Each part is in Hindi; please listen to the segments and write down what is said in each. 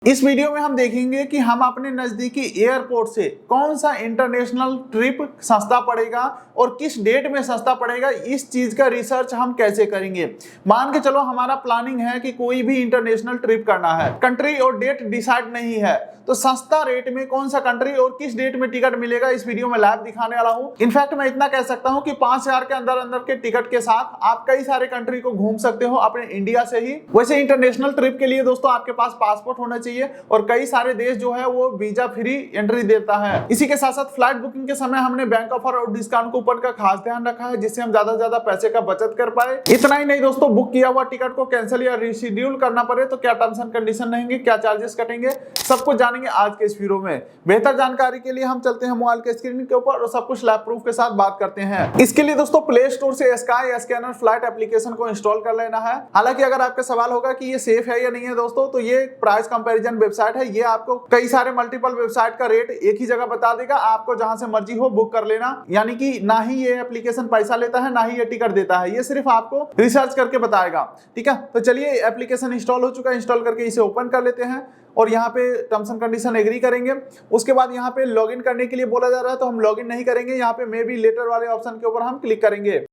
इस वीडियो में हम देखेंगे कि हम अपने नजदीकी एयरपोर्ट से कौन सा इंटरनेशनल ट्रिप सस्ता पड़ेगा और किस डेट में सस्ता पड़ेगा। इस चीज का रिसर्च हम कैसे करेंगे। मान के चलो हमारा प्लानिंग है कि कोई भी इंटरनेशनल ट्रिप करना है, कंट्री और डेट डिसाइड नहीं है, तो सस्ता रेट में कौन सा कंट्री और किस डेट में टिकट मिलेगा इस वीडियो में लाइव दिखाने वाला हूं। इनफैक्ट मैं इतना कह सकता हूं कि 5,000 के अंदर अंदर के टिकट के साथ आप कई सारे कंट्री को घूम सकते हो अपने इंडिया से ही। वैसे इंटरनेशनल ट्रिप के लिए दोस्तों आपके पास पासपोर्ट होना चाहिए और कई सारे देश जो है वो वीजा फ्री एंट्री देता है। इसी के साथ साथ फ्लाइट बुकिंग के समय हमने बैंक ऑफर और डिस्काउंट कूपन का खास ध्यान रखा है, जिससे हम ज्यादा से ज्यादा पैसे का बचत कर पाए। इतना ही नहीं दोस्तों, बुक किया हुआ टिकट को कैंसिल या रिशेड्यूल करना पड़े तो क्या टर्म्स एंड कंडीशन रहेंगे, क्या चार्जेस कटेंगे, सब कुछ जानेंगे आज के इस वीडियो में। बेहतर जानकारी के लिए हम चलते हैं मोबाइल के स्क्रीन के ऊपर और सब कुछ लैब प्रूफ के साथ बात करते हैं। इसके लिए दोस्तों प्ले स्टोर से स्काई स्कैनर फ्लाइट एप्लीकेशन को इंस्टॉल कर लेना है। हालांकि अगर आपका सवाल होगा कि ये सेफ है या नहीं है दोस्तों, तो ये प्राइस कंपैरिजन वेबसाइट है। ये आपको कई सारे मल्टीपल वेबसाइट का रेट एक ही जगह बता देगा, आपको जहां से मर्जी हो बुक कर लेना। यानी कि ना ही ये एप्लीकेशन पैसा लेता है ना ही ये टिकट देता है, ये सिर्फ आपको रिसर्च करके बताएगा। ठीक है, तो चलिए एप्लीकेशन इंस्टॉल हो चुका है, इंस्टॉल करके इसे ओपन कर लेते हैं और यहाँ पे टर्म्स एंड कंडीशन एग्री करेंगे। उसके बाद यहाँ पे लॉगिन करने के लिए बोला जा रहा है तो हम लॉगिन नहीं करेंगे, यहाँ पे मे बी लेटर वाले ऑप्शन के ऊपर हम क्लिक करेंगे।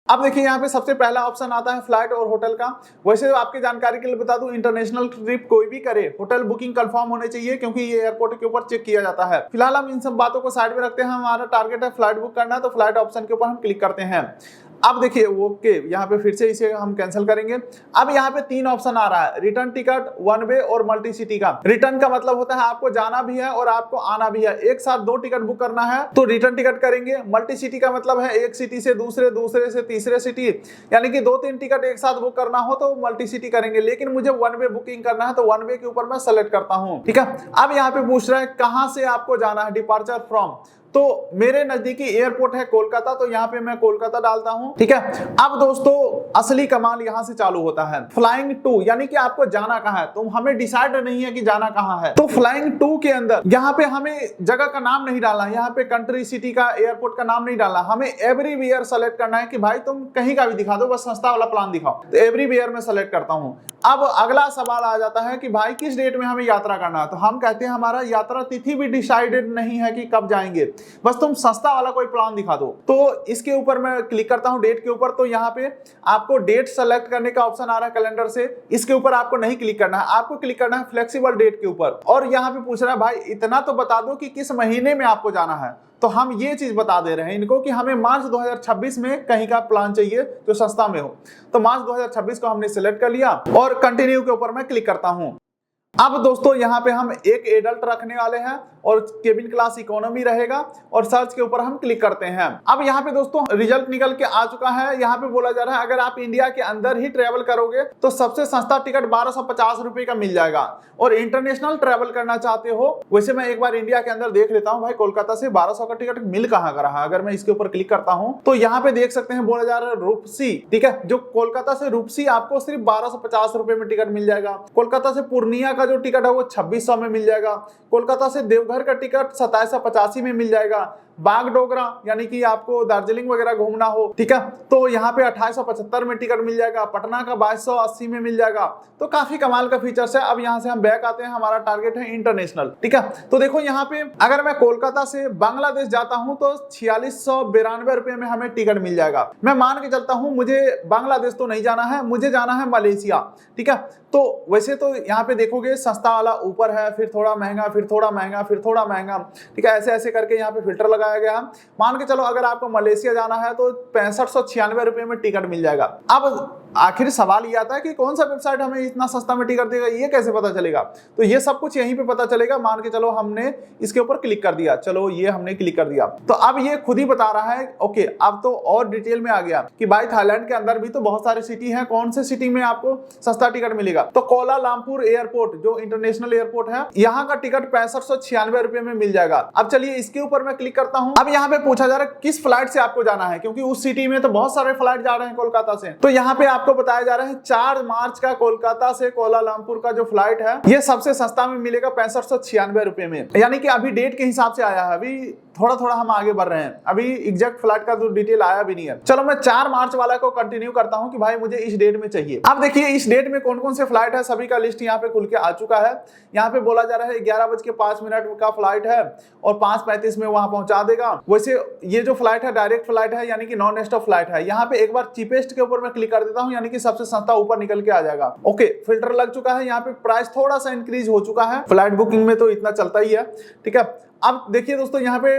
अब देखिए यहाँ पे सबसे पहला ऑप्शन आता है फ्लाइट और होटल का। वैसे आपकी जानकारी के लिए बता दूं, इंटरनेशनल ट्रिप कोई भी करे होटल बुकिंग कंफर्म होने चाहिए, क्योंकि ये एयरपोर्ट के ऊपर चेक किया जाता है। फिलहाल हम इन सब बातों को साइड में रखते हैं, हमारा टारगेट है फ्लाइट बुक करना, तो फ्लाइट ऑप्शन के ऊपर हम क्लिक करते हैं। अब देखिए ओके, यहाँ पे फिर से इसे हम कैंसिल करेंगे। अब यहाँ पे 3 ऑप्शन आ रहा है, रिटर्न टिकट, वन वे और मल्टी सिटी का। रिटर्न का मतलब होता है आपको जाना भी है और आपको आना भी है, एक साथ 2 टिकट बुक करना है तो रिटर्न टिकट करेंगे। मल्टी सिटी का मतलब है एक सिटी से दूसरे, दूसरे से तीसरे सिटी, यानी कि 2-3 टिकट एक साथ बुक करना हो तो मल्टी सिटी करेंगे। लेकिन मुझे वन वे बुकिंग करना है तो वन वे के ऊपर मैं सेलेक्ट करता हूँ। ठीक है, अब यहाँ पे पूछ रहा है कहां से आपको जाना है, डिपार्चर फ्रॉम। तो मेरे नजदीकी एयरपोर्ट है कोलकाता, तो यहाँ पे मैं कोलकाता डालता हूँ। ठीक है, अब दोस्तों असली कमाल यहाँ से चालू होता है। फ्लाइंग टू, यानी कि आपको जाना कहाँ है, तो हमें डिसाइड नहीं है कि जाना कहाँ है। तो फ्लाइंग टू के अंदर यहाँ पे हमें जगह का नाम नहीं डालना, यहाँ पे कंट्री, सिटी का, एयरपोर्ट का नाम नहीं डालना, हमें एवरीवेयर सेलेक्ट करना है कि भाई तुम कहीं का भी दिखा दो, बस सस्ता वाला प्लान दिखाओ। तो एवरीवेयर में सेलेक्ट करता हूँ। अब अगला सवाल आ जाता है कि भाई किस डेट में हमें यात्रा करना है, तो हम कहते हैं हमारा यात्रा तिथि भी डिसाइडेड नहीं है कि कब जाएंगे, बस तुम सस्ता वाला कोई प्लान दिखा दो। तो इसके ऊपर मैं क्लिक करता हूं डेट के ऊपर, तो यहाँ पे आपको डेट सेलेक्ट करने का ऑप्शन आ रहा है कैलेंडर से, इसके ऊपर आपको नहीं क्लिक करना है, आपको क्लिक करना है फ्लेक्सिबल डेट के ऊपर। और यहाँ पे पूछ रहा है भाई इतना तो बता दो कि किस महीने में आपको जाना है, तो हम ये चीज बता दे रहे हैं इनको कि हमें मार्च 2026 में कहीं का प्लान चाहिए जो सस्ता में हो। तो मार्च 2026 को हमने सिलेक्ट कर लिया और कंटिन्यू के ऊपर मैं क्लिक करता हूं। अब दोस्तों यहाँ पे हम एक एडल्ट रखने वाले हैं और केबिन क्लास इकोनॉमी रहेगा और सर्च के ऊपर हम क्लिक करते हैं। अब यहाँ पे दोस्तों रिजल्ट निकल के आ चुका है। यहाँ पे बोला जा रहा है अगर आप इंडिया के अंदर ही ट्रेवल करोगे तो सबसे सस्ता टिकट 1250 रुपए का मिल जाएगा, और इंटरनेशनल ट्रेवल करना चाहते हो, वैसे मैं एक बार इंडिया के अंदर देख लेता हूँ भाई कोलकाता से 1200 का टिकट मिल कहाँ का रहा। अगर मैं इसके ऊपर क्लिक करता हूँ तो यहाँ पे देख सकते हैं बोला जा रहा है रूपसी। ठीक है, जो कोलकाता से रूपसी आपको सिर्फ 1250 रुपए में टिकट मिल जाएगा। कोलकाता से पूर्णिया का जो टिकट है वो 2600 में मिल जाएगा। कोलकाता से देवघर का टिकट 2785 में मिल जाएगा। बागडोगरा यानी कि आपको दार्जिलिंग वगैरह घूमना हो, ठीक है, तो यहाँ पे 2875 में टिकट मिल जाएगा। पटना का 2280 में मिल जाएगा। तो काफी कमाल का फीचर्स है। अब यहाँ से हम बैक आते हैं, हमारा टारगेट है इंटरनेशनल। ठीक है, तो देखो यहाँ पे अगर मैं कोलकाता से बांग्लादेश जाता हूँ तो 4692 रुपए में हमें टिकट मिल जाएगा। मैं मान के चलता हूँ मुझे बांग्लादेश तो नहीं जाना है, मुझे जाना है मलेशिया। ठीक है, तो वैसे तो यहाँ पे देखोगे सस्ता वाला ऊपर है, फिर थोड़ा महंगा, फिर थोड़ा महंगा, फिर थोड़ा महंगा। ठीक है, ऐसे ऐसे करके यहाँ पे फिल्टर लगाया गया। मान के चलो अगर आपको मलेशिया जाना है तो 6596 रुपए में टिकट मिल जाएगा। अब आखिर सवाल ये आता है कि कौन सा वेबसाइट हमें इतना सस्ता में टिकट देगा, ये कैसे पता चलेगा। तो ये सब कुछ यहीं पे पता चलेगा। मान के चलो हमने इसके ऊपर क्लिक कर दिया, चलो ये हमने क्लिक कर दिया, तो अब ये खुद ही बता रहा है। ओके, अब तो और डिटेल में आ गया कि भाई थाईलैंड के अंदर भी तो बहुत सारे सिटी हैं, कौन से सिटी में आपको सस्ता टिकट मिलेगा। तो कोलालमपुर एयरपोर्ट जो इंटरनेशनल एयरपोर्ट है, यहाँ का टिकट 6596 रुपए में मिल जाएगा। अब चलिए इसके ऊपर मैं क्लिक करता हूँ। अब यहाँ पे पूछा जा रहा है किस फ्लाइट से आपको जाना है, क्योंकि उस सिटी में तो बहुत सारे फ्लाइट जा रहे हैं कोलकाता से। तो यहाँ पे आपको बताया जा रहा है 4 मार्च का कोलकाता से कोलालमपुर का जो फ्लाइट है ये सबसे सस्ता में मिलेगा 6596 रुपए में, यानी कि अभी डेट के हिसाब से आया है। अभी थोड़ा थोड़ा हम आगे बढ़ रहे हैं, अभी एग्जैक्ट फ्लाइट का तो डिटेल आया भी नहीं है। चलो मैं 4 मार्च वाला को कंटिन्यू करता हूं कि भाई मुझे इस डेट में चाहिए। अब देखिए इस डेट में कौन कौन से फ्लाइट है, सभी का लिस्ट यहाँ पे खुल के आ चुका है। यहाँ पे बोला जा रहा है 11:05 का फ्लाइट है और 5:35 में वहां पहुंचा देगा। वैसे ये जो फ्लाइट है डायरेक्ट फ्लाइट है, यानी कि नॉन स्टॉप फ्लाइट है। यहाँ पे एक बार चीपेस्ट के ऊपर मैं क्लिक कर देता हूँ, यानी कि सबसे सस्ता ऊपर निकल के आ जाएगा। ओके, फिल्टर लग चुका है, यहाँ पे प्राइस थोड़ा सा इंक्रीज हो चुका है, फ्लाइट बुकिंग में तो इतना चलता ही है, ठीक है। अब देखिए दोस्तों, यहाँ पे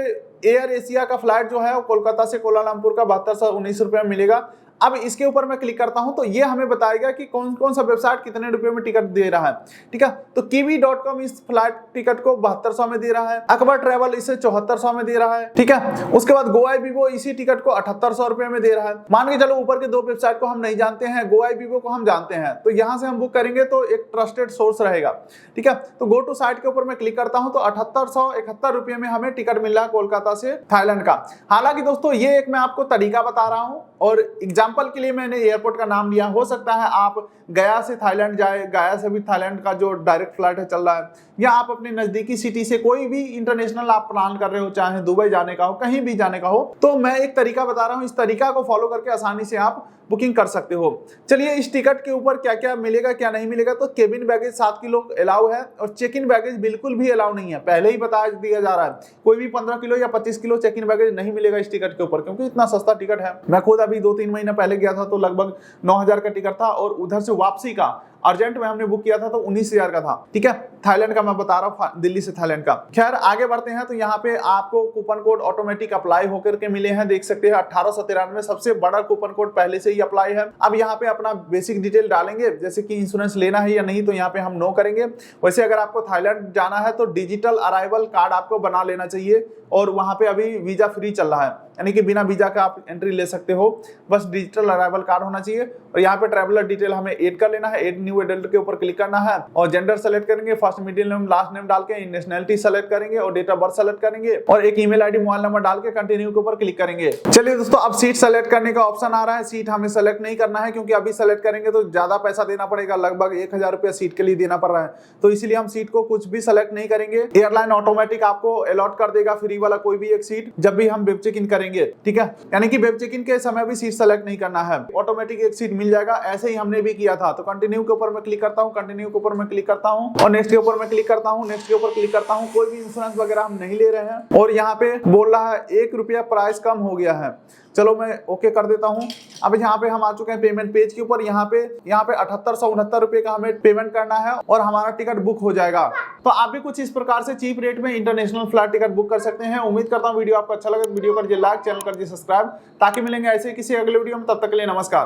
एयर एशिया का फ्लाइट जो है वो कोलकाता से कुआलालंपुर का 7219 रुपये में मिलेगा। अब इसके ऊपर मैं क्लिक करता हूं तो ये हमें बताएगा कि कौन कौन सा वेबसाइट कितने रुपए में टिकट दे रहा है, ठीक है। तो kiwi.com इस फ्लाइट टिकट को 7200 में दे रहा है, अकबर ट्रेवल इसे 7400 में दे रहा है, ठीक है। उसके बाद गोआईबीबो इसी टिकट को 7800 रुपए में दे रहा है। मान के चलो ऊपर के 2 वेबसाइट को हम नहीं जानते हैं, गोआईबीबो को हम जानते हैं, तो यहां से हम बुक करेंगे तो एक ट्रस्टेड सोर्स रहेगा, ठीक है। तो गो टू साइट के ऊपर मैं क्लिक करता हूं तो 7871 रुपए में हमें टिकट मिल रहा है कोलकाता से थाईलैंड का। हालांकि दोस्तों ये एक मैं आपको तरीका बता रहा हूं और एग्जाम्पल के लिए मैंने एयरपोर्ट का नाम लिया। हो सकता है आप गया से थाईलैंड जाए, गया से भी थाईलैंड का जो डायरेक्ट फ्लाइट है चल रहा है, या आप अपने नजदीकी सिटी से कोई भी इंटरनेशनल आप प्लान कर रहे हो, चाहे दुबई जाने का हो, कहीं भी जाने का हो, तो मैं एक तरीका बता रहा हूं, इस तरीका को फॉलो करके आसानी से आप बुकिंग कर सकते हो। चलिए इस टिकट के ऊपर क्या क्या मिलेगा क्या नहीं मिलेगा। तो केबिन बैगेज 7 किलो अलाउ है और चेक इन बैगेज बिल्कुल भी अलाउ नहीं है, पहले ही बता दिया जा रहा है। कोई भी 15 किलो या 25 किलो चेक इन बैगेज नहीं मिलेगा इस टिकट के ऊपर, क्योंकि इतना सस्ता टिकट है। मैं खुद अभी 2-3 महीने पहले गया था तो लगभग 9000 का टिकट था और उधर से वापसी का अर्जेंट में हमने बुक किया था तो 19000 का था, ठीक है। थाईलैंड का मैं बता रहा हूँ, दिल्ली से थाईलैंड का। खैर आगे बढ़ते हैं तो यहाँ पे आपको कूपन कोड ऑटोमेटिक अप्लाई होकर के मिले हैं, देख सकते हैं 1893 सबसे बड़ा कूपन कोड पहले से ही अप्लाई है। अब यहाँ पे अपना बेसिक डिटेल डालेंगे, जैसे कि इंश्योरेंस लेना है या नहीं, तो यहाँ पे हम नो करेंगे। वैसे अगर आपको थाईलैंड जाना है तो डिजिटल अराइवल कार्ड आपको बना लेना चाहिए और वहां पे अभी वीजा फ्री चल रहा है, यानी कि बिना वीजा का आप एंट्री ले सकते हो, बस डिजिटल अराइवल कार्ड होना चाहिए। और यहाँ पे ट्रैवलर डिटेल हमें ऐड कर लेना है, ऐड न्यू एडल्ट के ऊपर क्लिक करना है और जेंडर सेलेक्ट करेंगे, first middle name last name डाल के नेशनलिटी सेलेक्ट करेंगे और डेट ऑफ बर्थ सेलेक्ट करेंगे और एक ईमेल आईडी मोबाइल नंबर डाल के कंटिन्यू के ऊपर क्लिक करेंगे। चलिए दोस्तों, अब सीट सेलेक्ट करने का ऑप्शन आ रहा है। सीट हमें सेलेक्ट नहीं करना है क्योंकि अभी सेलेक्ट करेंगे तो ज्यादा पैसा देना पड़ेगा, लगभग 1000 रुपया सीट के लिए देना पड़ रहा है, तो इसीलिए हम सीट को कुछ भी सेलेक्ट नहीं करेंगे। एयरलाइन ऑटोमेटिक आपको अलॉट कर देगा फ्री वाला कोई भी एक सीट जब भी हम वेब चेक इन करेंगे, ठीक है। यानी कि वेब चेक इन के समय भी सीट सेलेक्ट नहीं करना है, ऑटोमेटिक एक सीट मिल जाएगा। ऐसे ही हमने भी किया था। तो कंटिन्यू के ऊपर मैं क्लिक करता हूं, कंटिन्यू के ऊपर मैं क्लिक करता हूं और नेक्स्ट के ऊपर मैं क्लिक करता हूं, नेक्स्ट के ऊपर क्लिक करता हूं। कोई भी इंश्योरेंस वगैरह हम नहीं ले रहे हैं और यहाँ पे बोल रहा है 1 रुपया प्राइस कम हो गया है। चलो मैं ओके कर देता हूं। अब यहाँ पे हम आ चुके हैं पेमेंट पेज के ऊपर। यहाँ पे 7869 रुपए का हमें पेमेंट करना है और हमारा टिकट बुक हो जाएगा। तो आप भी कुछ इस प्रकार से चीप रेट में इंटरनेशनल फ्लाइट टिकट बुक कर सकते हैं। उम्मीद करता हूँ वीडियो आपको अच्छा लगा। वीडियो कर दीजिए लाइक, चैनल कर दीजिए सब्सक्राइब, ताकि मिलेंगे ऐसे किसी अगले वीडियो में। तब तक के लिए नमस्कार।